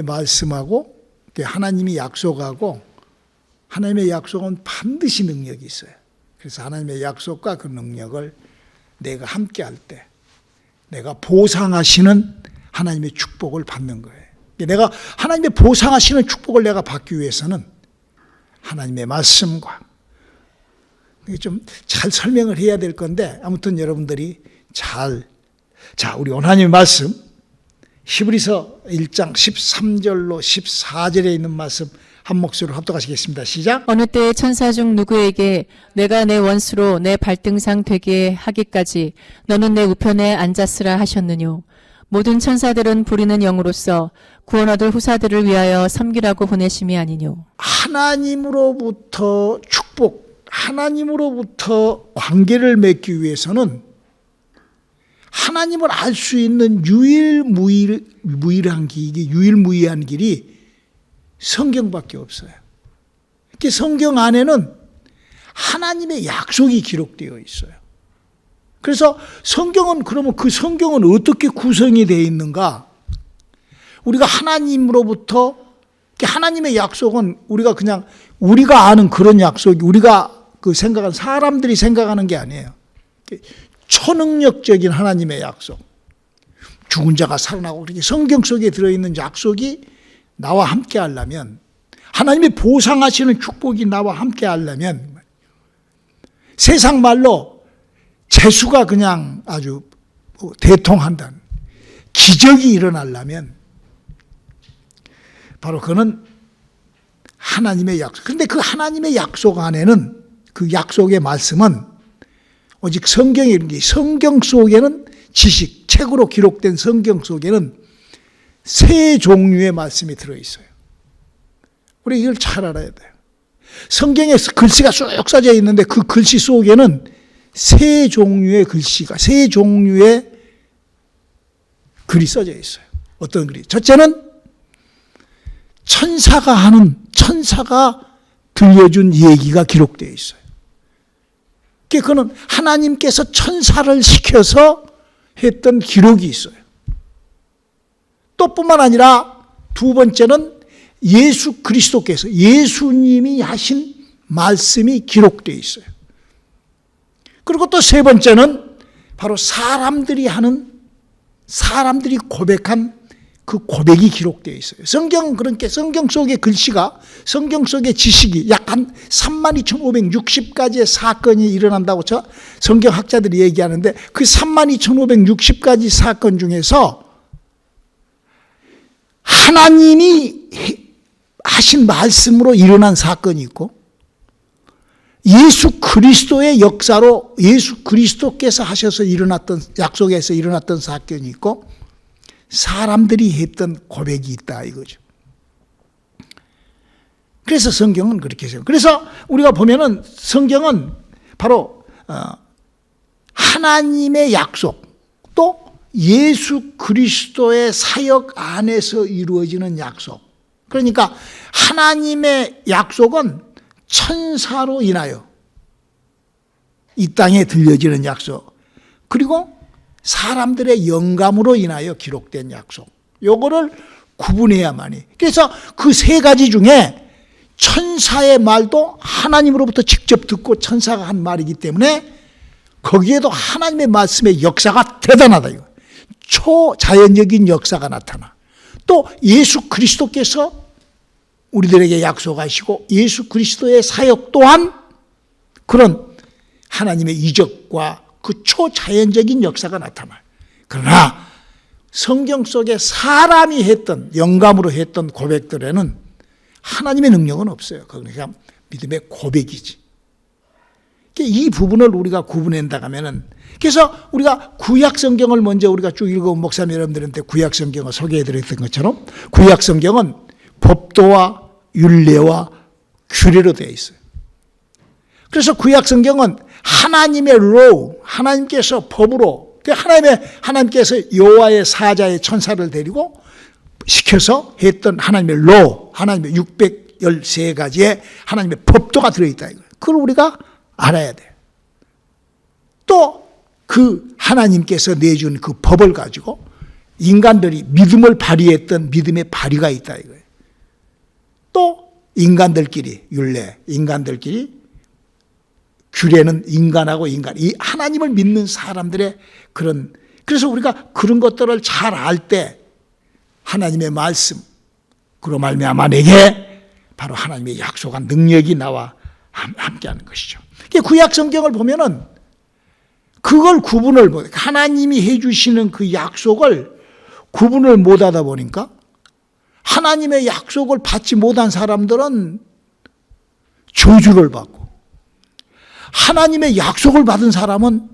말씀하고 하나님이 약속하고 하나님의 약속은 반드시 능력이 있어요. 그래서 하나님의 약속과 그 능력을 내가 함께 할 때 내가 보상하시는 하나님의 축복을 받는 거예요. 내가 하나님의 보상하시는 축복을 내가 받기 위해서는 하나님의 말씀과 좀 잘 설명을 해야 될 건데 아무튼 여러분들이 자 우리 하나님의 말씀 히브리서 1장 13절로 14절에 있는 말씀 한 목소리로 합독하시겠습니다. 시작. 어느 때 천사 중 누구에게 내가 내 원수로 내 발등상 되게 하기까지 너는 내 우편에 앉았으라 하셨느뇨. 모든 천사들은 부리는 영으로서 구원 얻을 후사들을 위하여 섬기라고 보내심이 아니뇨. 하나님으로부터 축복, 하나님으로부터 관계를 맺기 위해서는 하나님을 알 수 있는 유일무이한 길이 성경밖에 없어요. 성경 안에는 하나님의 약속이 기록되어 있어요. 그래서 성경은 그러면 그 성경은 어떻게 구성이 되어 있는가? 우리가 하나님으로부터 하나님의 약속은 우리가 아는 그런 약속이 우리가 사람들이 생각하는 게 아니에요. 초능력적인 하나님의 약속, 죽은 자가 살아나고 그렇게 성경 속에 들어있는 약속이 나와 함께 하려면, 하나님의 보상하시는 축복이 나와 함께 하려면, 세상 말로 재수가 그냥 아주 대통한다는 기적이 일어나려면 바로 그는 하나님의 약속. 그런데 그 하나님의 약속 안에는, 그 약속의 말씀은 오직 성경 속에는 지식, 책으로 기록된 성경 속에는 세 종류의 말씀이 들어있어요. 우리 이걸 잘 알아야 돼요. 성경에 글씨가 쭉 써져 있는데 그 글씨 속에는 세 종류의 글이 써져 있어요. 어떤 글이? 첫째는 천사가 들려준 얘기가 기록되어 있어요. 그는 하나님께서 천사를 시켜서 했던 기록이 있어요. 또 뿐만 아니라 두 번째는 예수 그리스도께서, 예수님이 하신 말씀이 기록되어 있어요. 그리고 또 세 번째는 바로 사람들이 고백한 그 고백이 기록되어 있어요. 그러니까 성경 속의 글씨가, 성경 속의 지식이 약 한 32,560가지의 사건이 일어난다고 성경학자들이 얘기하는데, 그 32,560가지 사건 중에서 하나님이 하신 말씀으로 일어난 사건이 있고, 예수 그리스도의 역사로 예수 그리스도께서 하셔서 약속에서 일어났던 사건이 있고, 사람들이 했던 고백이 있다 이거죠. 그래서 성경은 그렇게 해요. 그래서 우리가 보면은 성경은 바로 하나님의 약속, 또 예수 그리스도의 사역 안에서 이루어지는 약속. 그러니까 하나님의 약속은 천사로 인하여 이 땅에 들려지는 약속, 그리고 사람들의 영감으로 인하여 기록된 약속, 요거를 구분해야만이. 그래서 그 세 가지 중에 천사의 말도 하나님으로부터 직접 듣고 천사가 한 말이기 때문에 거기에도 하나님의 말씀의 역사가 대단하다 이거. 초자연적인 역사가 나타나. 또 예수 그리스도께서 우리들에게 약속하시고 예수 그리스도의 사역 또한 그런 하나님의 이적과 그 초자연적인 역사가 나타나요. 그러나 성경 속에 사람이 했던, 영감으로 했던 고백들에는 하나님의 능력은 없어요. 그러니까 믿음의 고백이지. 이 부분을 우리가 구분한다고 하면은, 그래서 우리가 구약 성경을 먼저 우리가 쭉 읽어본 목사님 여러분들한테 구약 성경을 소개해 드렸던 것처럼 구약 성경은 법도와 율례와 규례로 되어 있어요. 그래서 구약 성경은 하나님의 로우, 하나님께서 법으로, 하나님께서 여호와의 사자의 천사를 데리고 시켜서 했던 하나님의 로우, 하나님의 613가지의 하나님의 법도가 들어있다. 그걸 우리가 알아야 돼요. 또 그 하나님께서 내준 그 법을 가지고 인간들이 믿음을 발휘했던 믿음의 발휘가 있다 이거예요. 또 인간들끼리 율례, 인간들끼리 규례는 인간하고 인간, 이 하나님을 믿는 사람들의 그런, 그래서 우리가 그런 것들을 잘 알 때 하나님의 말씀, 그로 말미암아 내게 바로 하나님의 약속한 능력이 나와 함께하는 것이죠. 구약 성경을 보면은 그걸 구분을 못, 하나님이 해주시는 그 약속을 구분을 못하다 보니까 하나님의 약속을 받지 못한 사람들은 저주를 받고, 하나님의 약속을 받은 사람은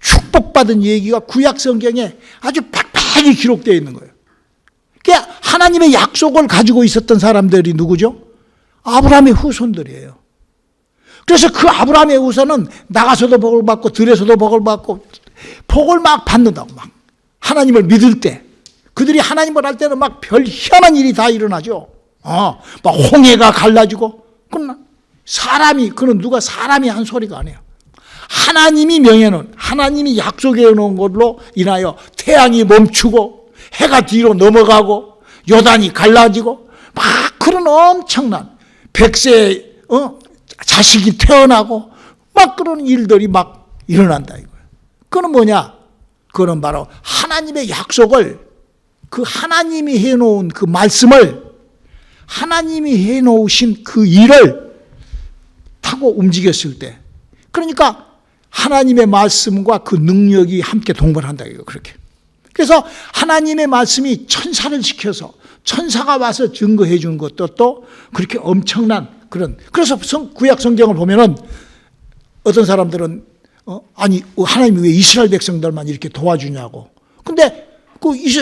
축복받은 얘기가 구약 성경에 아주 팍팍히 기록되어 있는 거예요. 그러니까 하나님의 약속을 가지고 있었던 사람들이 누구죠? 아브라함의 후손들이에요. 그래서 그 아브라함의 후손은 나가서도 복을 받고 들에서도 복을 받고 복을 막 받는다고, 막 하나님을 믿을 때 그들이 하나님을 할 때는 막 별 희한한 일이 다 일어나죠. 막 홍해가 갈라지고, 사람이, 그는 누가 사람이 한 소리가 아니에요. 하나님이 명해놓은, 하나님이 약속해 놓은 걸로 인하여 태양이 멈추고 해가 뒤로 넘어가고 요단이 갈라지고 막 그런 엄청난 100세 자식이 태어나고 막 그런 일들이 막 일어난다 이거예요. 그건 뭐냐? 그건 바로 하나님의 약속을, 그 하나님이 해놓은 그 말씀을, 하나님이 해놓으신 그 일을 타고 움직였을 때, 그러니까 하나님의 말씀과 그 능력이 함께 동반한다 이거, 그렇게. 그래서 하나님의 말씀이 천사를 시켜서 천사가 와서 증거해 준 것도 또 그렇게 엄청난 그런, 그래서 구약 성경을 보면은 어떤 사람들은 아니 하나님이 왜 이스라엘 백성들만 이렇게 도와주냐고. 근데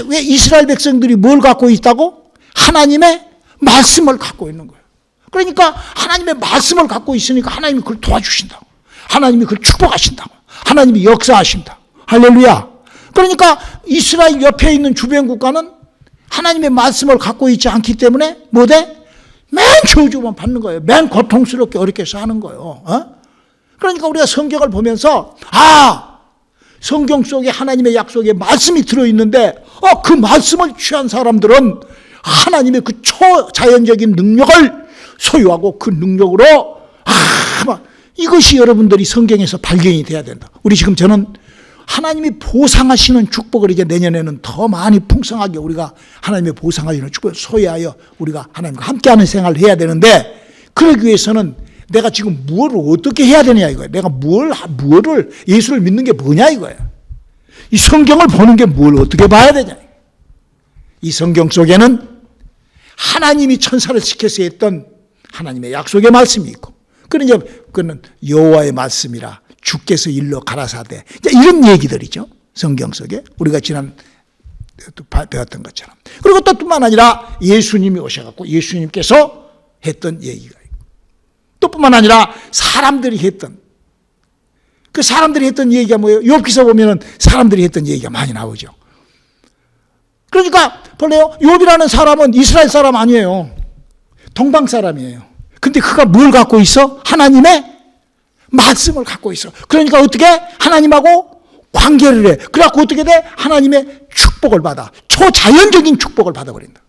왜 이스라엘 백성들이 뭘 갖고 있다고? 하나님의 말씀을 갖고 있는 거예요. 그러니까 하나님의 말씀을 갖고 있으니까 하나님이 그걸 도와주신다고, 하나님이 그걸 축복하신다고, 하나님이 역사하신다. 할렐루야. 그러니까 이스라엘 옆에 있는 주변 국가는 하나님의 말씀을 갖고 있지 않기 때문에 뭐돼? 맨 저주만 받는 거예요. 맨 고통스럽게 어렵게 사는 거예요. 그러니까 우리가 성경을 보면서 성경 속에 하나님의 약속의 말씀이 들어있는데 그 말씀을 취한 사람들은 하나님의 그 초자연적인 능력을 소유하고 그 능력으로 이것이 여러분들이 성경에서 발견이 돼야 된다. 우리 지금 저는 하나님이 보상하시는 축복을 이제 내년에는 더 많이 풍성하게 우리가 하나님의 보상하시는 축복을 소유하여 우리가 하나님과 함께하는 생활을 해야 되는데, 그러기 위해서는 내가 지금 무엇을 어떻게 해야 되냐 이거예요. 내가 무엇을 예수를 믿는 게 뭐냐 이거예요. 이 성경을 보는 게 뭘 어떻게 봐야 되냐. 이 성경 속에는 하나님이 천사를 시켜서 했던 하나님의 약속의 말씀이 있고, 그는 여호와의 말씀이라 주께서 일러 가라사대, 이런 얘기들이죠. 성경 속에 우리가 지난 배웠던 것처럼. 그리고 또 뿐만 아니라 예수님이 오셔갖고 예수님께서 했던 얘기가 있고, 또 뿐만 아니라 사람들이 했던, 그 사람들이 했던 얘기가 뭐예요? 욥기서 보면은 사람들이 했던 얘기가 많이 나오죠. 그러니까 볼래요? 욥이라는 사람은 이스라엘 사람 아니에요. 동방 사람이에요. 근데 그가 뭘 갖고 있어? 하나님의 말씀을 갖고 있어. 그러니까 어떻게? 하나님하고 관계를 해. 그래갖고 어떻게 돼? 하나님의 축복을 받아. 초자연적인 축복을 받아버린다.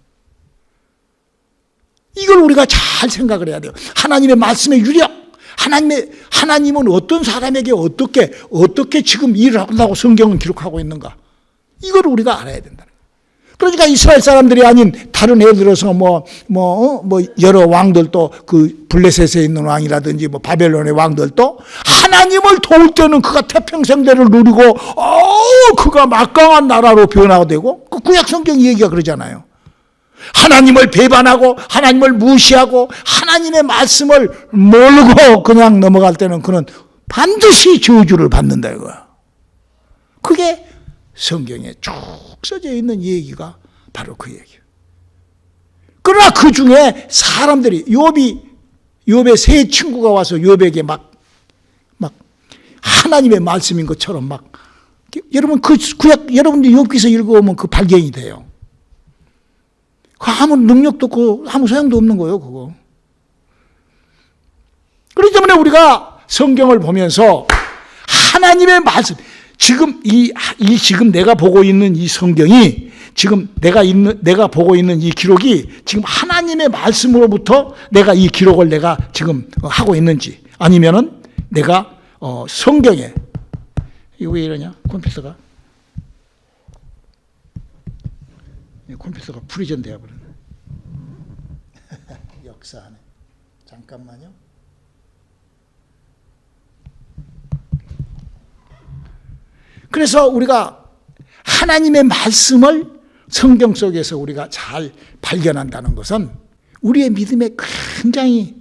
이걸 우리가 잘 생각을 해야 돼요. 하나님의 말씀의 유력, 하나님은 어떤 사람에게 어떻게 지금 일을 한다고 성경은 기록하고 있는가? 이걸 우리가 알아야 된다. 그러니까 이스라엘 사람들이 아닌 다른 예를 들어서 여러 왕들도, 그 블레셋에 있는 왕이라든지 바벨론의 왕들도 하나님을 도울 때는 그가 태평성대를 누리고 그가 막강한 나라로 변화되고, 그 구약 성경 얘기가 그러잖아요. 하나님을 배반하고 하나님을 무시하고 하나님의 말씀을 모르고 그냥 넘어갈 때는 그는 반드시 저주를 받는다 이거야. 그게 성경에 쭉 써져 있는 얘기가 바로 그 얘기예요. 그러나 그 중에 사람들이, 욥의 세 친구가 와서 욥에게 막 하나님의 말씀인 것처럼 여러분 그 구약, 여러분들 욥기서 읽어보면 그 발견이 돼요. 그 아무 능력도 없고 아무 소용도 없는 거예요, 그거. 그렇기 때문에 우리가 성경을 보면서 하나님의 말씀, 지금 지금 내가 보고 있는 이 성경이 지금 내가 보고 있는 이 기록이 지금 하나님의 말씀으로부터 내가 이 기록을 내가 지금 하고 있는지, 아니면은 내가 성경에, 이거 왜 이러냐? 컴퓨터가 프리전 되어버렸네. 역사하네. 잠깐만요. 그래서 우리가 하나님의 말씀을 성경 속에서 우리가 잘 발견한다는 것은 우리의 믿음에 굉장히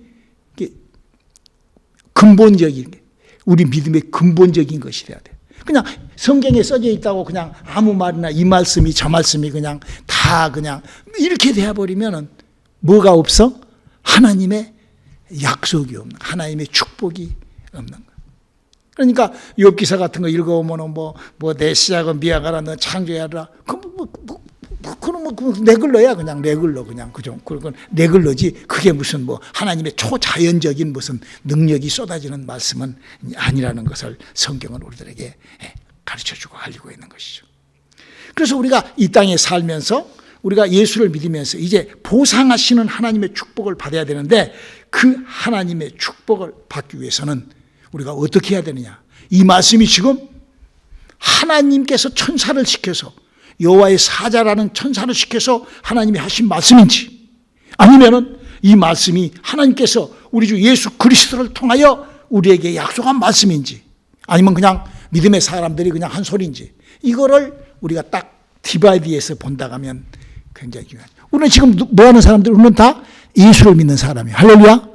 근본적인, 우리 믿음의 근본적인 것이 돼야 돼. 그냥 성경에 써져 있다고 그냥 아무 말이나 이 말씀이 저 말씀이 그냥 다 그냥 이렇게 되어버리면은 뭐가 없어? 하나님의 약속이 없는, 하나님의 축복이 없는 거야. 그러니까 욥기서 같은 거 읽어보면 내 시작은 미약하라, 너 창조하라. 그건 내 글러야, 그냥 내 글러, 그냥 그죠. 그건 내 글러지. 그게 무슨 하나님의 초자연적인 무슨 능력이 쏟아지는 말씀은 아니라는 것을 성경은 우리들에게 가르쳐주고 알리고 있는 것이죠. 그래서 우리가 이 땅에 살면서 우리가 예수를 믿으면서 이제 보상하시는 하나님의 축복을 받아야 되는데, 그 하나님의 축복을 받기 위해서는 우리가 어떻게 해야 되느냐? 이 말씀이 지금 하나님께서 천사를 시켜서, 여호와의 사자라는 천사를 시켜서 하나님이 하신 말씀인지, 아니면은 이 말씀이 하나님께서 우리 주 예수 그리스도를 통하여 우리에게 약속한 말씀인지, 아니면 그냥 믿음의 사람들이 그냥 한 소리인지, 이거를 우리가 딱 디바이드해서 본다고 하면 굉장히 중요하죠. 우리는 지금 뭐 하는 사람들? 우리는 다 예수를 믿는 사람이에요. 할렐루야.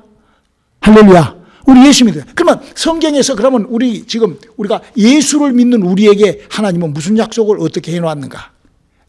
할렐루야. 우리 예수 믿어요. 그러면 성경에서 그러면 우리가 예수를 믿는 우리에게 하나님은 무슨 약속을 어떻게 해놓았는가?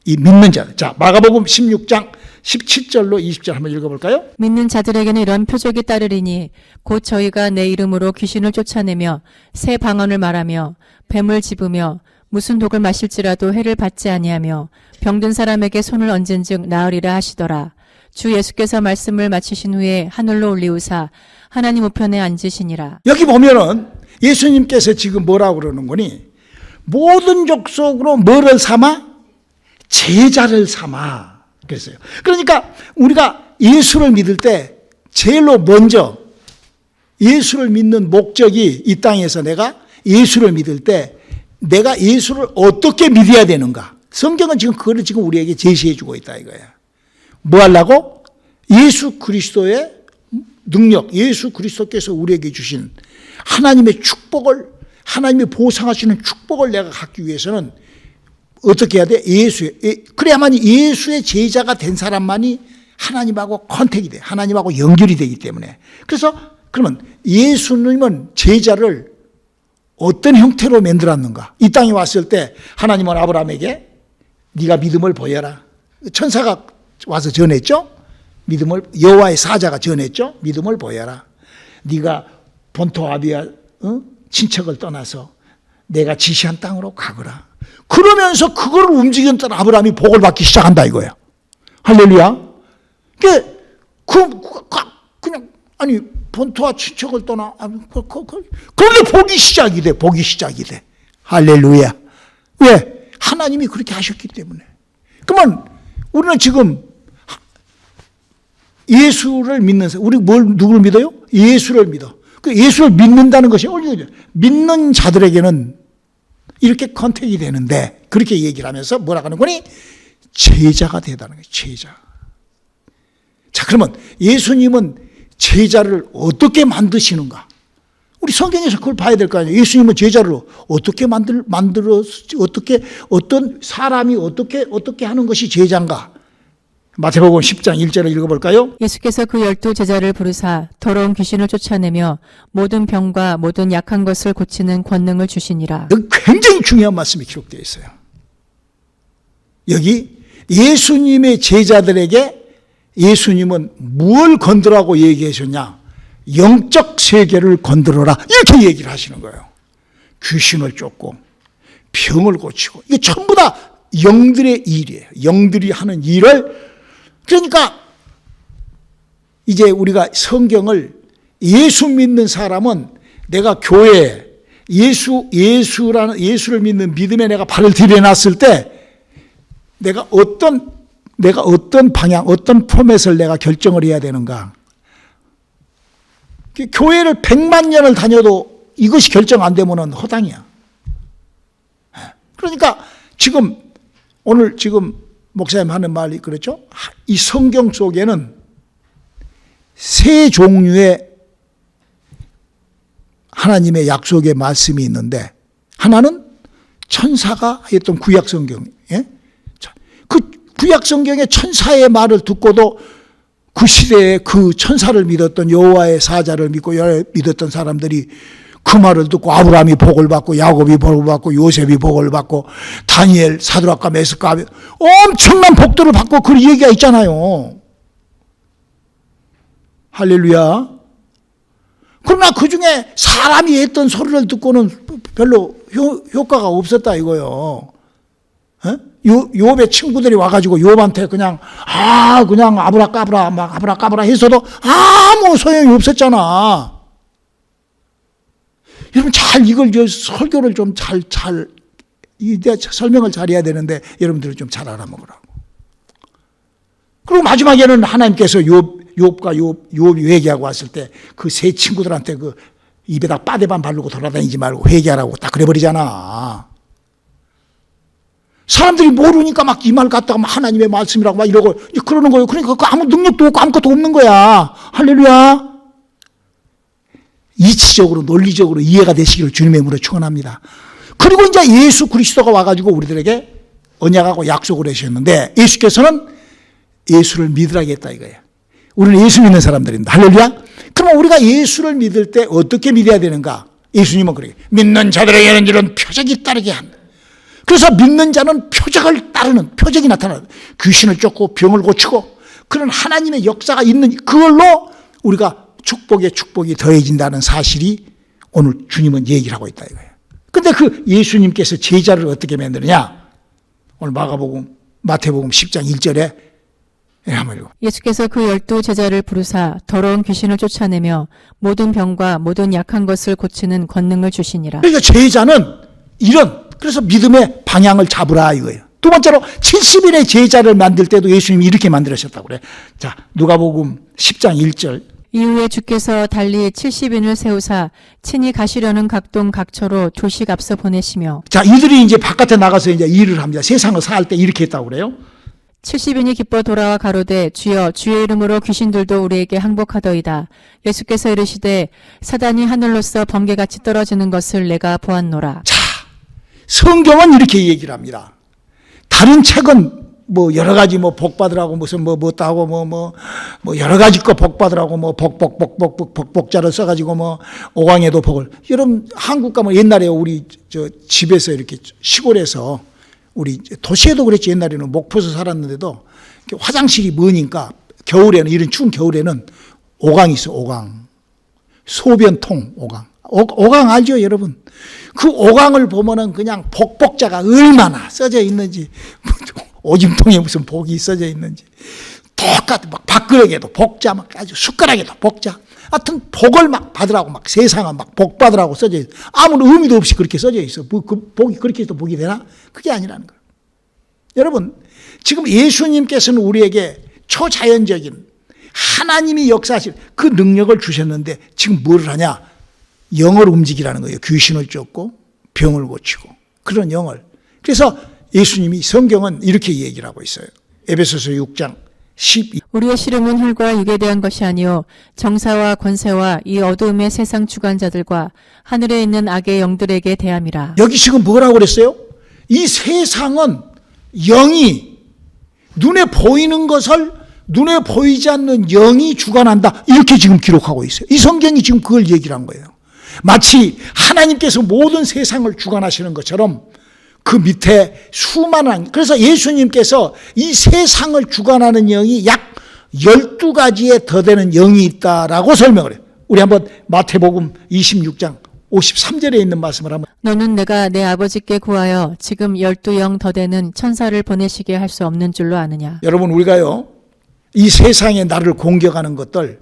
이 믿는 자. 자, 마가복음 16장 17절로 20절 한번 읽어볼까요? 믿는 자들에게는 이런 표적이 따르리니 곧 저희가 내 이름으로 귀신을 쫓아내며 새 방언을 말하며 뱀을 집으며 무슨 독을 마실지라도 해를 받지 아니하며 병든 사람에게 손을 얹은즉 나으리라 하시더라. 주 예수께서 말씀을 마치신 후에 하늘로 올리우사 하나님 우편에 앉으시니라. 여기 보면은 예수님께서 지금 뭐라고 그러는 거니? 모든 족속으로 뭐를 삼아? 제자를 삼아. 그랬어요. 그러니까 우리가 예수를 믿을 때 제일로 먼저 예수를 믿는 목적이, 이 땅에서 내가 예수를 믿을 때 내가 예수를 어떻게 믿어야 되는가? 성경은 지금 그거를 지금 우리에게 제시해 주고 있다 이거야. 뭐 하려고? 예수 그리스도의 능력, 예수 그리스도께서 우리에게 주신 하나님의 축복을, 하나님이 보상하시는 축복을 내가 갖기 위해서는 어떻게 해야 돼? 그래야만 예수의 제자가 된 사람만이 하나님하고 컨택이 돼. 하나님하고 연결이 되기 때문에. 그래서 그러면 예수님은 제자를 어떤 형태로 만들었는가? 이 땅에 왔을 때 하나님은 아브라함에게 네가 믿음을 보여라. 천사가 와서 전했죠? 믿음을, 여호와의 사자가 전했죠? 믿음을 보여라. 네가 본토 아비아 친척을 떠나서 내가 지시한 땅으로 가거라. 그러면서 그걸 움직였던 아브라함이 복을 받기 시작한다 이거야. 할렐루야. 그냥 아니 본토와 친척을 떠나, 그런데 복이 시작이 돼. 복이 시작이 돼. 할렐루야. 왜? 하나님이 그렇게 하셨기 때문에. 그러면 우리는 지금 예수를 믿는 사람, 우리 누구를 믿어요? 예수를 믿어. 그 예수를 믿는다는 것이 믿는 자들에게는 이렇게 컨택이 되는데, 그렇게 얘기를 하면서 뭐라고 하는 거니? 제자가 되다는 거예요. 제자. 자, 그러면 예수님은 제자를 어떻게 만드시는가? 우리 성경에서 그걸 봐야 될 거 아니에요. 예수님은 제자를 어떻게 어떤 사람이 어떻게 하는 것이 제자인가? 마태복음 10장 1절을 읽어볼까요? 예수께서 그 12 제자를 부르사 더러운 귀신을 쫓아내며 모든 병과 모든 약한 것을 고치는 권능을 주시니라. 여기 굉장히 중요한 말씀이 기록되어 있어요. 여기 예수님의 제자들에게 예수님은 뭘 건드라고 얘기하셨냐? 영적 세계를 건드려라, 이렇게 얘기를 하시는 거예요. 귀신을 쫓고 병을 고치고, 이게 전부 다 영들의 일이에요. 영들이 하는 일을. 그러니까 이제 우리가 성경을, 예수 믿는 사람은 내가 교회에 예수를 믿는 믿음에 내가 발을 들여놨을 때 내가 어떤 방향, 어떤 포맷을 내가 결정을 해야 되는가. 교회를 100만 년을 다녀도 이것이 결정 안 되면은 허당이야. 그러니까 오늘 목사님 하는 말이 그렇죠? 이 성경 속에는 세 종류의 하나님의 약속의 말씀이 있는데, 하나는 천사가 했던 구약 성경, 그 구약 성경의 천사의 말을 듣고도 그 시대에 그 천사를 믿었던 여호와의 사자를 믿고 믿었던 사람들이 그 말을 듣고 아브라함이 복을 받고 야곱이 복을 받고 요셉이 복을 받고 다니엘, 사드락과 메스가 엄청난 복들을 받고 그 얘기가 있잖아요. 할렐루야. 그러나 그 중에 사람이 했던 소리를 듣고는 별로 효과가 없었다 이거요. 욥의 친구들이 와가지고 욥한테 그냥 아브라까브라 막 아브라까브라 했어도 아무 소용이 없었잖아. 여러분 이걸 설교를 좀 설명을 잘해야 되는데 여러분들은 좀 잘 알아먹으라고. 그리고 마지막에는 하나님께서 욥이 회개하고 왔을 때 그 세 친구들한테 그 입에다 빠대반 바르고 돌아다니지 말고 회개하라고 딱 그래버리잖아. 사람들이 모르니까 막 이 말 갖다가 막 하나님의 말씀이라고 막 이러고 그러는 거예요. 그러니까 그 아무 능력도 없고 아무것도 없는 거야. 할렐루야. 이치적으로 논리적으로 이해가 되시기를 주님의 이름으로 축원합니다. 그리고 이제 예수 그리스도가 와가지고 우리들에게 언약하고 약속을 하셨는데, 예수께서는 예수를 믿으라고 했다 이거예요. 우리는 예수 믿는 사람들입니다. 할렐루야. 그러면 우리가 예수를 믿을 때 어떻게 믿어야 되는가? 예수님은 그래요. 믿는 자들에게는 이런 표적이 따르게 한다. 그래서 믿는 자는 표적을 따르는, 표적이 나타나는, 귀신을 쫓고 병을 고치고 그런 하나님의 역사가 있는, 그걸로 우리가 축복에 축복이 더해진다는 사실이 오늘 주님은 얘기를 하고 있다 이거예요. 근데 그 예수님께서 제자를 어떻게 만드느냐? 오늘 마태복음 10장 1절에 예수께서 그 12 제자를 부르사 더러운 귀신을 쫓아내며 모든 병과 모든 약한 것을 고치는 권능을 주시니라. 그러니까 제자는 그래서 믿음의 방향을 잡으라 이거예요. 두 번째로 70인의 제자를 만들 때도 예수님이 이렇게 만들으셨다고 그래. 자, 누가복음 10장 1절. 이후에 주께서 달리 70인을 세우사 친히 가시려는 각동 각처로 조식 앞서 보내시며. 자, 이들이 이제 바깥에 나가서 이제 일을 합니다. 세상을 살 때 이렇게 했다고 그래요. 70인이 기뻐 돌아와 가로되 주여 주의 이름으로 귀신들도 우리에게 항복하더이다. 예수께서 이르시되 사단이 하늘로서 번개같이 떨어지는 것을 내가 보았노라. 자, 성경은 이렇게 얘기를 합니다. 다른 책은 여러 가지 복 받으라고 무슨 따고 여러 가지 거 복 받으라고 복자를 써가지고 오강에도 복을. 여러분 한국 가면 옛날에 우리 집에서 이렇게 시골에서 우리 도시에도 그랬지, 옛날에는 목포에서 살았는데도 화장실이 머니까 겨울에는, 이런 추운 겨울에는 오강이 있어. 오강, 소변통 오강. 오강 알죠 여러분? 그 오강을 보면은 그냥 복자가 얼마나 써져 있는지, 오줌통에 무슨 복이 써져 있는지 똑같아. 막 밥그릇에도 복자, 막 아주 숟가락에도 복자. 하여튼 복을 막 받으라고, 막 세상은 막 복 받으라고 써져 있어. 아무런 의미도 없이 그렇게 써져 있어. 그 복이 그렇게 해서 복이 되나? 그게 아니라는 거예요. 여러분, 지금 예수님께서는 우리에게 초자연적인 하나님이 역사하실 그 능력을 주셨는데 지금 뭐를 하냐? 영을 움직이라는 거예요. 귀신을 쫓고 병을 고치고 그런 영을. 그래서 예수님이, 성경은 이렇게 얘기를 하고 있어요. 에베소서 6장 12. 우리의 씨름은 혈과 육에 대한 것이 아니요 정사와 권세와 이 어두움의 세상 주관자들과 하늘에 있는 악의 영들에게 대함이라. 여기 지금 뭐라고 그랬어요? 이 세상은 영이, 눈에 보이는 것을 눈에 보이지 않는 영이 주관한다, 이렇게 지금 기록하고 있어요. 이 성경이 지금 그걸 얘기를 한 거예요. 마치 하나님께서 모든 세상을 주관하시는 것처럼 그 밑에 수많은, 그래서 예수님께서 이 세상을 주관하는 영이 약 12가지에 더 되는 영이 있다라고 설명을 해요. 우리 한번 마태복음 26장 53절에 있는 말씀을 한번. 너는 내가 내 아버지께 구하여 지금 12영 더 되는 천사를 보내시게 할 수 없는 줄로 아느냐. 여러분, 우리가요, 이 세상에 나를 공격하는 것들,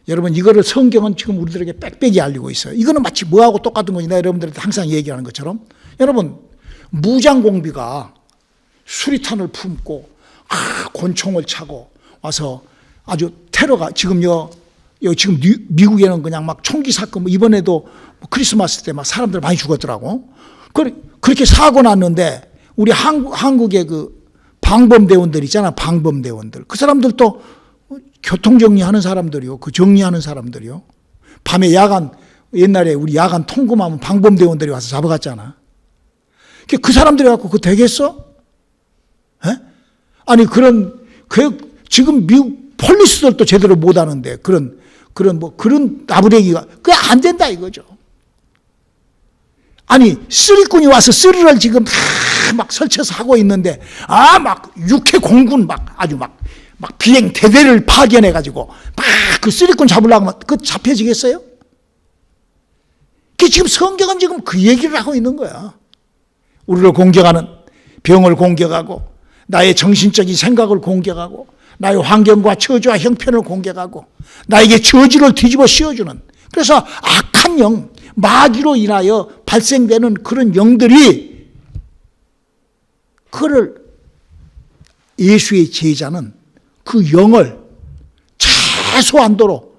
여러분, 이거를 성경은 지금 우리들에게 빽빽이 알리고 있어요. 이거는 마치 뭐하고 똑같은 거니, 내가 여러분들한테 항상 얘기하는 것처럼. 여러분, 무장공비가 수리탄을 품고 권총을 차고 와서 아주 테러가 지금요 지금 미국에는 그냥 막 총기 사건 뭐 이번에도 크리스마스 때 막 사람들 많이 죽었더라고. 그렇게 사고 났는데 우리 한국의 그 방범대원들 있잖아. 방범대원들. 그 사람들도 교통정리하는 사람들이요. 그 정리하는 사람들이요. 밤에 야간 옛날에 우리 야간 통금하면 방범대원들이 와서 잡아갔잖아. 그 사람들이 갖고 그거 되겠어? 에? 아니 지금 미국 폴리스들도 제대로 못하는데 그런 나부랭이가 그게 안 된다 이거죠. 아니 쓰리꾼이 와서 쓰리를 지금 막 설쳐서 하고 있는데 막 육해 공군 아주 막 비행 대대를 파견해 가지고 막 그 쓰리꾼 잡으려고 하면 그 잡혀지겠어요? 그 지금 성경은 지금 그 얘기를 하고 있는 거야. 우리를 공격하는 병을 공격하고 나의 정신적인 생각을 공격하고 나의 환경과 처지와 형편을 공격하고 나에게 저주를 뒤집어 씌워주는, 그래서 악한 영, 마귀로 인하여 발생되는 그런 영들이, 그를 예수의 제자는 그 영을 최소한도로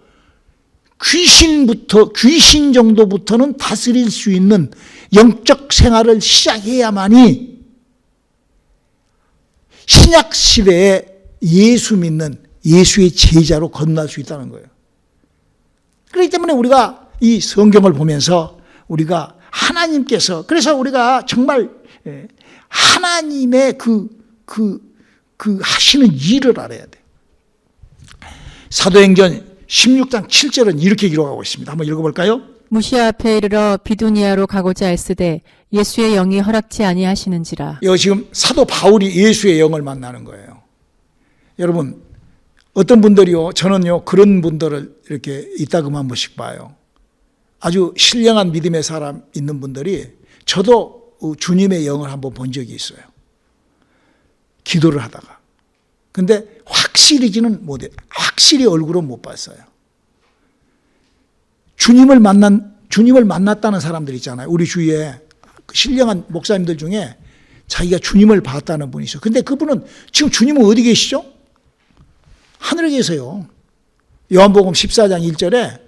귀신 정도부터는 다스릴 수 있는 영적 생활을 시작해야만이 신약 시대에 예수 믿는 예수의 제자로 건너갈 수 있다는 거예요. 그렇기 때문에 우리가 이 성경을 보면서 우리가 하나님께서, 그래서 우리가 정말 하나님의 그 하시는 일을 알아야 돼. 사도행전 16장 7절은 이렇게 기록하고 있습니다. 한번 읽어볼까요? 무시아 앞에 이르러 비두니아로 가고자 애쓰되 예수의 영이 허락지 아니하시는지라. 여기 지금 사도 바울이 예수의 영을 만나는 거예요. 여러분, 어떤 분들이요, 저는요 그런 분들을 이렇게 이따금 한 번씩 봐요. 아주 신령한 믿음의 사람 있는 분들이, 저도 주님의 영을 한번 본 적이 있어요. 기도를 하다가. 근데 확실히지는 못해요. 확실히 얼굴은 못 봤어요. 주님을 만났다는 사람들 있잖아요. 우리 주위에 신령한 목사님들 중에 자기가 주님을 봤다는 분이 있어요. 근데 그분은 지금 주님은 어디 계시죠? 하늘에 계세요. 요한복음 14장 1절에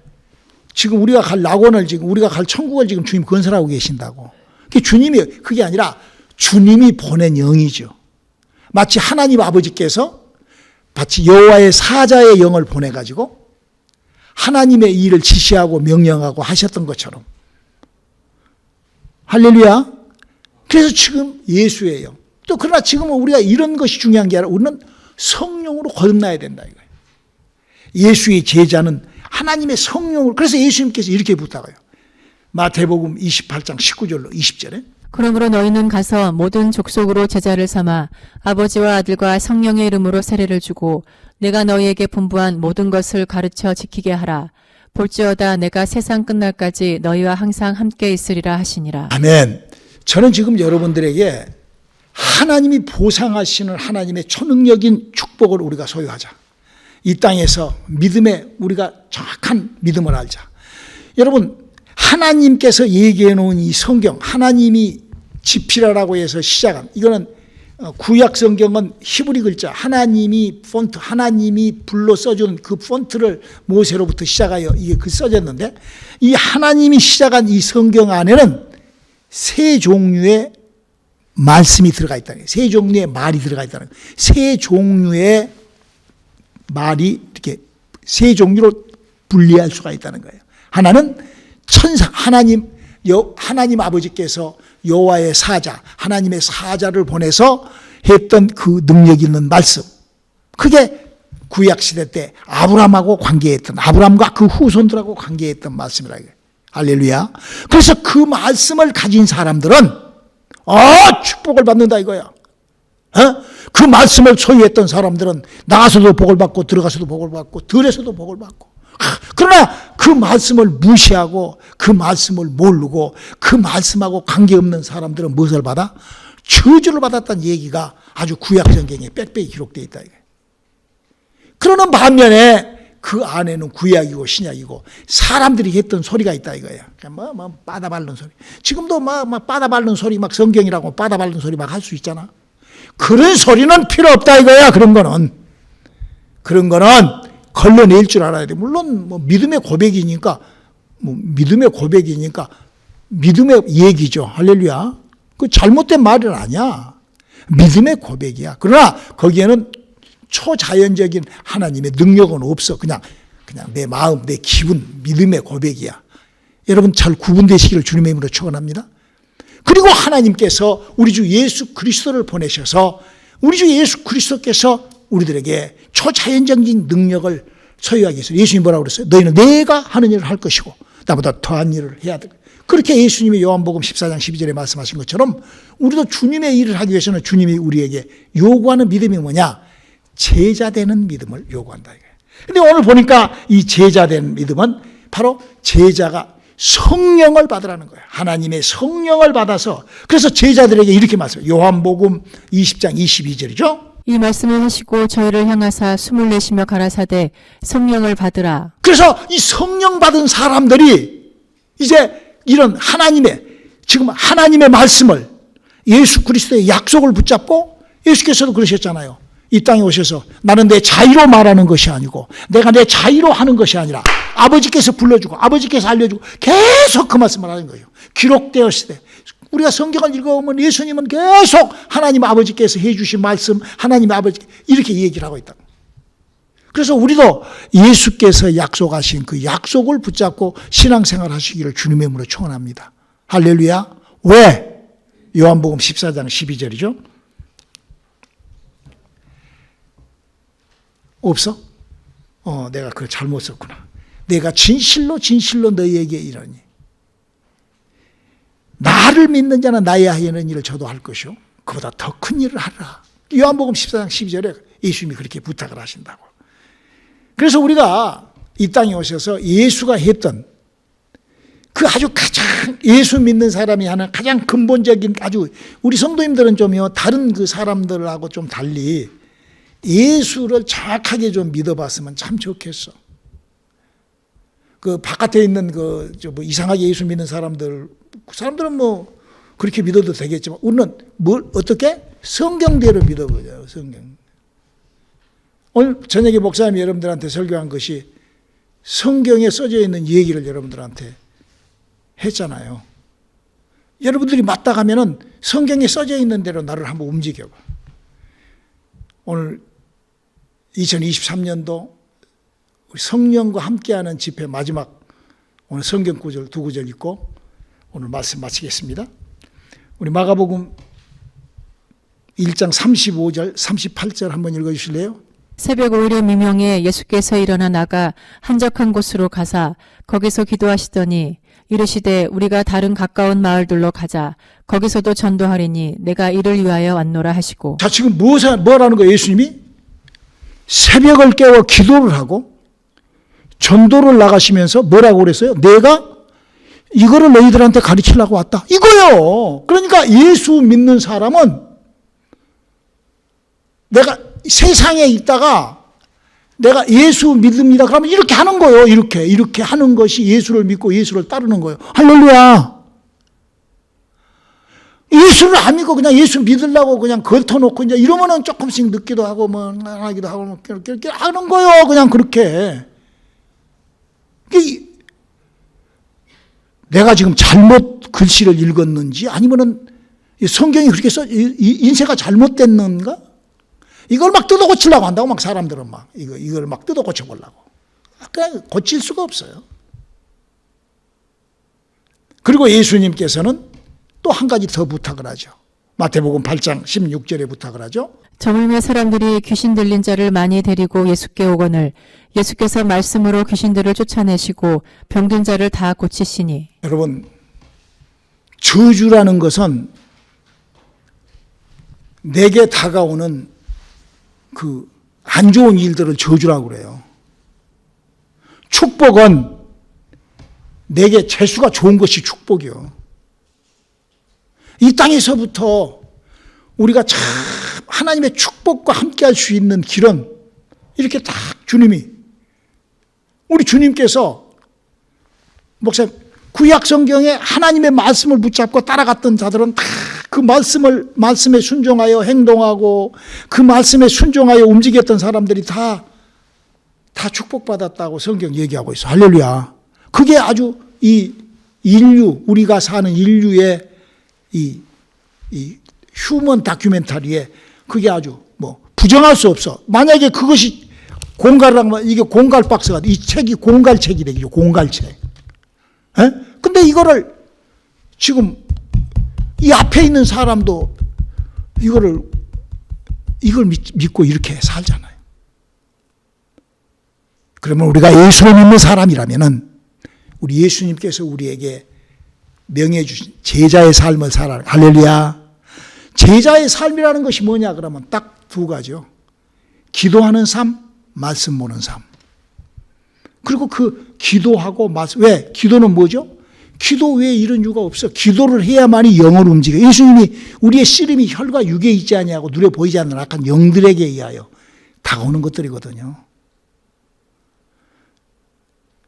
지금 우리가 갈 낙원을, 지금 우리가 갈 천국을 지금 주님 건설하고 계신다고. 그게 아니라 주님이 보낸 영이죠. 마치 하나님 아버지께서 마치 여호와의 사자의 영을 보내가지고 하나님의 일을 지시하고 명령하고 하셨던 것처럼. 할렐루야. 그래서 지금 예수의 영. 또 그러나 지금은 우리가 이런 것이 중요한 게 아니라 우리는 성령으로 거듭나야 된다 이거예요. 예수의 제자는 하나님의 성령으로. 그래서 예수님께서 이렇게 부탁해요. 마태복음 28장 19절로 20절에 그러므로 너희는 가서 모든 족속으로 제자를 삼아 아버지와 아들과 성령의 이름으로 세례를 주고 내가 너희에게 분부한 모든 것을 가르쳐 지키게 하라. 볼지어다 내가 세상 끝날까지 너희와 항상 함께 있으리라 하시니라. 아멘. 저는 지금 여러분들에게 하나님이 보상하시는 하나님의 초능력인 축복을 우리가 소유하자. 이 땅에서 우리가 정확한 믿음을 알자. 여러분, 하나님께서 얘기해 놓은 이 성경, 하나님이 지피라라고 해서 시작한, 이거는 구약 성경은 히브리 글자, 하나님이 폰트, 하나님이 불로 써준 그 폰트를 모세로부터 시작하여 이게 써졌는데, 이 하나님이 시작한 이 성경 안에는 세 종류의 말씀이 들어가 있다는 거예요. 세 종류의 말이 들어가 있다는 거예요. 세 종류의 말이 이렇게 세 종류로 분리할 수가 있다는 거예요. 하나는 천사, 하나님 아버지께서 여호와의 사자, 하나님의 사자를 보내서 했던 그 능력 있는 말씀. 그게 구약시대 때 아브라함하고 관계했던, 아브라함과 그 후손들하고 관계했던 말씀이라. 할렐루야. 그래서 그 말씀을 가진 사람들은 축복을 받는다 이거야. 그 말씀을 소유했던 사람들은 나가서도 복을 받고 들어가서도 복을 받고 들에서도 복을 받고. 그러나 그 말씀을 무시하고 그 말씀을 모르고 그 말씀하고 관계없는 사람들은 무엇을 받아? 저주를 받았다는 얘기가 아주 구약 성경에 빽빽이 기록되어 있다. 그러는 반면에 그 안에는 구약이고 신약이고 사람들이 했던 소리가 있다 이거야. 빠다 밟는 소리. 지금도 막 빠다 밟는 소리, 막 성경이라고 빠다 밟는 소리 막 할 수 있잖아. 그런 소리는 필요 없다 이거야. 그런 거는 걸러낼 줄 알아야 돼. 물론 뭐 믿음의 고백이니까 믿음의 얘기죠. 할렐루야. 그 잘못된 말은 아니야. 믿음의 고백이야. 그러나 거기에는 초자연적인 하나님의 능력은 없어. 그냥 내 마음, 내 기분, 믿음의 고백이야. 여러분 잘 구분되시기를 주님의 이름으로 축원합니다. 그리고 하나님께서 우리 주 예수 그리스도를 보내셔서 우리 주 예수 그리스도께서 우리들에게 초자연적인 능력을 소유하기 위해서 예수님이 뭐라고 그랬어요? 너희는 내가 하는 일을 할 것이고 나보다 더한 일을 해야 돼. 그렇게 예수님이 요한복음 14장 12절에 말씀하신 것처럼 우리도 주님의 일을 하기 위해서는 주님이 우리에게 요구하는 믿음이 뭐냐? 제자되는 믿음을 요구한다. 그런데 오늘 보니까 이 제자되는 믿음은 바로 제자가 성령을 받으라는 거예요. 하나님의 성령을 받아서 그래서 제자들에게 이렇게 말씀해요. 요한복음 20장 22절이죠. 이 말씀을 하시고 저희를 향하사 숨을 내쉬며 가라사대 성령을 받으라. 그래서 이 성령 받은 사람들이 이제 이런 지금 하나님의 말씀을 예수 그리스도의 약속을 붙잡고 예수께서도 그러셨잖아요. 이 땅에 오셔서 나는 내 자의로 말하는 것이 아니고 내가 내 자의로 하는 것이 아니라 아버지께서 불러주고 아버지께서 알려주고 계속 그 말씀을 하는 거예요. 기록되었을 때 우리가 성경을 읽어보면 예수님은 계속 하나님 아버지께서 해주신 말씀 하나님 아버지 이렇게 얘기를 하고 있다. 그래서 우리도 예수께서 약속하신 그 약속을 붙잡고 신앙생활 하시기를 주님의 이름으로 축원합니다. 할렐루야. 왜? 요한복음 14장 12절이죠. 없어? 내가 그걸 잘못 썼구나. 내가 진실로 너희에게 이르니 나를 믿는 자는 나의 하는 일을 저도 할 것이요 그보다 더 큰 일을 하리라. 요한복음 14장 12절에 예수님이 그렇게 부탁을 하신다고. 그래서 우리가 이 땅에 오셔서 예수가 했던 그 아주 가장 예수 믿는 사람이 하는 가장 근본적인 아주 우리 성도님들은 좀요 다른 그 사람들하고 좀 달리 예수를 정확하게 좀 믿어봤으면 참 좋겠어. 그 바깥에 있는 뭐 이상하게 예수 믿는 사람들은 뭐 그렇게 믿어도 되겠지만 우리는 어떻게? 성경대로 믿어보자. 성경. 오늘 저녁에 목사님이 여러분들한테 설교한 것이 성경에 써져 있는 얘기를 여러분들한테 했잖아요. 여러분들이 맞다 가면은 성경에 써져 있는 대로 나를 한번 움직여봐. 오늘 2023년도 우리 성령과 함께하는 집회 마지막 오늘 성경 구절 두 구절 읽고 오늘 말씀 마치겠습니다. 우리 마가복음 1장 35절 38절 한번 읽어주실래요? 새벽 오히려 미명에 예수께서 일어나 나가 한적한 곳으로 가사 거기서 기도하시더니 이르시되 우리가 다른 가까운 마을들로 가자. 거기서도 전도하리니 내가 이를 위하여 왔노라 하시고. 자, 지금 뭐라는 거예요? 예수님이 새벽을 깨워 기도를 하고 전도를 나가시면서 뭐라고 그랬어요? 내가 이거를 너희들한테 가르치려고 왔다. 이거요. 그러니까 예수 믿는 사람은 내가 세상에 있다가 내가 예수 믿습니다. 그러면 이렇게 하는 거예요. 이렇게 하는 것이 예수를 믿고 예수를 따르는 거예요. 할렐루야. 예수를 안 믿고 그냥 예수 믿으려고 그냥 걸터놓고 이제 이러면은 조금씩 늦기도 하고 뭐 하기도 하고 뭐 이렇게 하는 거예요. 그냥 그렇게. 내가 지금 잘못 글씨를 읽었는지 아니면은 성경이 그렇게 인쇄가 잘못됐는가? 이걸 막 뜯어 고치려고 한다고 막 사람들은 막 이걸 막 뜯어 고쳐 보려고. 그냥 고칠 수가 없어요. 그리고 예수님께서는 또 한 가지 더 부탁을 하죠. 마태복음 8장 16절에 부탁을 하죠. 저물매 사람들이 귀신 들린 자를 많이 데리고 예수께 오거늘 예수께서 말씀으로 귀신들을 쫓아내시고 병든 자를 다 고치시니. 여러분, 저주라는 것은 내게 다가오는 그 안 좋은 일들을 저주라고 그래요. 축복은 내게 재수가 좋은 것이 축복이요. 이 땅에서부터 우리가 참 하나님의 축복과 함께 할 수 있는 길은 이렇게 딱 우리 주님께서 목사님 구약 성경에 하나님의 말씀을 붙잡고 따라갔던 자들은 다 그 말씀에 순종하여 행동하고 그 말씀에 순종하여 움직였던 사람들이 다 축복받았다고 성경 얘기하고 있어. 할렐루야. 그게 아주 이 인류, 우리가 사는 인류의 이 휴먼 다큐멘터리에 그게 아주 뭐 부정할 수 없어. 만약에 그것이 공갈하면 이게 공갈 박스가 이 책이 공갈책이 되겠죠. 공갈책. 에? 근데 이거를 지금 이 앞에 있는 사람도 이걸 믿고 이렇게 살잖아요. 그러면 우리가 예수를 믿는 사람이라면은 우리 예수님께서 우리에게 명해 주신 제자의 삶을 살아라. 할렐루야. 제자의 삶이라는 것이 뭐냐 그러면 딱 두 가지요. 기도하는 삶, 말씀 보는 삶. 그리고 그 기도하고 말씀. 왜? 기도는 뭐죠? 기도 외에 이런 이유가 없어. 기도를 해야만이 영을 움직여. 예수님이 우리의 씨름이 혈과 육에 있지 아니하고 눈에 보이지 않는 악한 영들에게 의하여 다가오는 것들이거든요.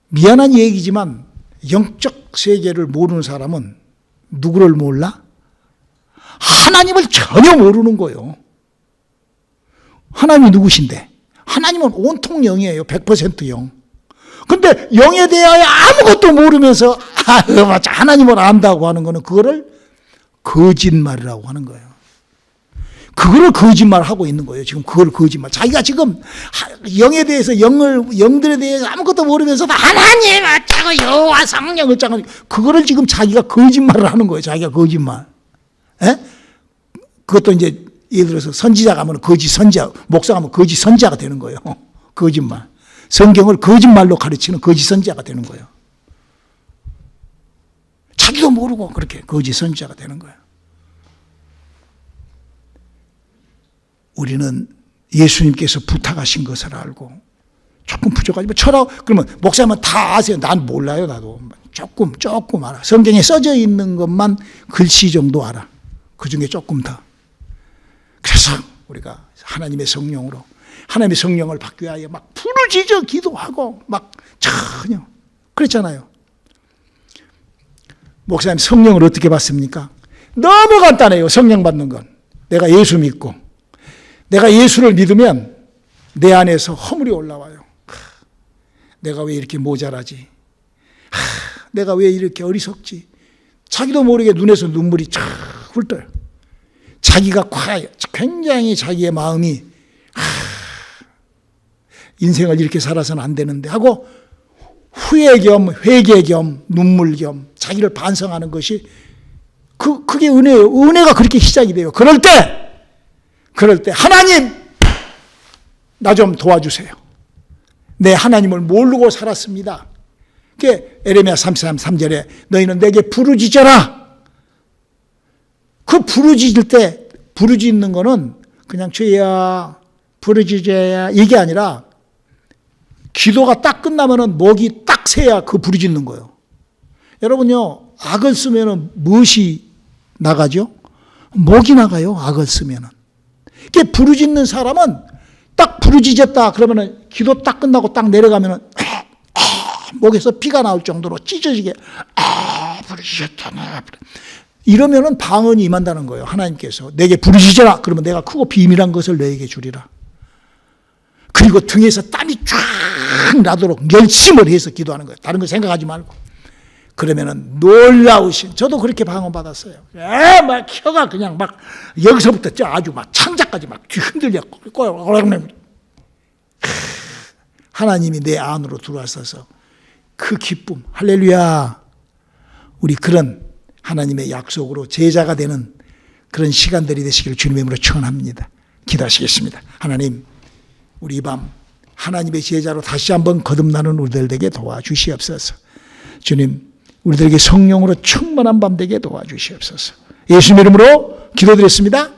미안한 얘기지만 영적 세계를 모르는 사람은 누구를 몰라? 하나님을 전혀 모르는 거예요. 하나님이 누구신데? 하나님은 온통 영이에요. 100% 영. 근데 영에 대하여 아무것도 모르면서 맞아 하나님을 안다고 하는 거는 그거를 거짓말이라고 하는 거예요. 그거를 거짓말하고 있는 거예요. 지금 그걸 거짓말. 자기가 지금 영에 대해서 영들에 대해서 아무것도 모르면서도 하나님 어쩌고 여호와 성령 어쩌고 그거를 지금 자기가 거짓말을 하는 거예요. 자기가 거짓말. 에? 그것도 이제 예를 들어서 선지자 가면 거짓 선지자, 목사 가면 거짓 선지자가 되는 거예요. 거짓말. 성경을 거짓말로 가르치는 거짓 선지자가 되는 거예요. 자기도 모르고 그렇게 거짓 선지자가 되는 거예요. 우리는 예수님께서 부탁하신 것을 알고 조금 부족하지만 그러면 목사님은 다 아세요. 난 몰라요. 나도 조금 알아. 성경에 써져 있는 것만 글씨 정도 알아. 그 중에 조금 더. 그래서 우리가 하나님의 성령으로 하나님의 성령을 받기 위하여 막 부르짖어 기도하고 막 전혀 그랬잖아요. 목사님 성령을 어떻게 받습니까? 너무 간단해요. 성령 받는 건. 내가 예수 믿고 내가 예수를 믿으면 내 안에서 허물이 올라와요. 내가 왜 이렇게 모자라지? 내가 왜 이렇게 어리석지? 자기도 모르게 눈에서 눈물이 쫙 훑어요. 자기가 굉장히 자기의 마음이 인생을 이렇게 살아서는 안 되는데 하고 후회 겸 회개 겸 눈물 겸 자기를 반성하는 것이 그게 은혜예요. 은혜가 그렇게 시작이 돼요. 그럴 때 하나님 나 좀 도와주세요. 내 하나님을 모르고 살았습니다. 그게 에레미야 33, 3절에 너희는 내게 부르짖어라. 그 부르짖는 거는 그냥 주야 부르짖어야 이게 아니라 기도가 딱 끝나면은 목이 딱 새야 그 부르짖는 거예요. 여러분요, 악을 쓰면은 무엇이 나가죠? 목이 나가요. 악을 쓰면은. 이게 부르짖는 사람은 딱 부르짖었다 그러면은 기도 딱 끝나고 딱 내려가면은 목에서 피가 나올 정도로 찢어지게 부르짖었다. 이러면은 방언이 임한다는 거예요. 하나님께서 내게 부르짖어라. 그러면 내가 크고 비밀한 것을 너에게 주리라. 그리고 등에서 땀이 쫙 나도록 열심을 해서 기도하는 거예요. 다른 거 생각하지 말고. 그러면은 놀라우신, 저도 그렇게 방언 받았어요. 막 혀가 그냥 막 여기서부터 아주 막 창자까지 막 흔들려. 하나님이 내 안으로 들어와서 그 기쁨, 할렐루야. 우리 그런 하나님의 약속으로 제자가 되는 그런 시간들이 되시기를 주님의 이름으로 축원합니다. 기도하시겠습니다. 하나님, 우리 이 밤 하나님의 제자로 다시 한번 거듭나는 우리들에게 도와주시옵소서. 주님, 우리들에게 성령으로 충만한 밤 되게 도와주시옵소서. 예수님 이름으로 기도드렸습니다.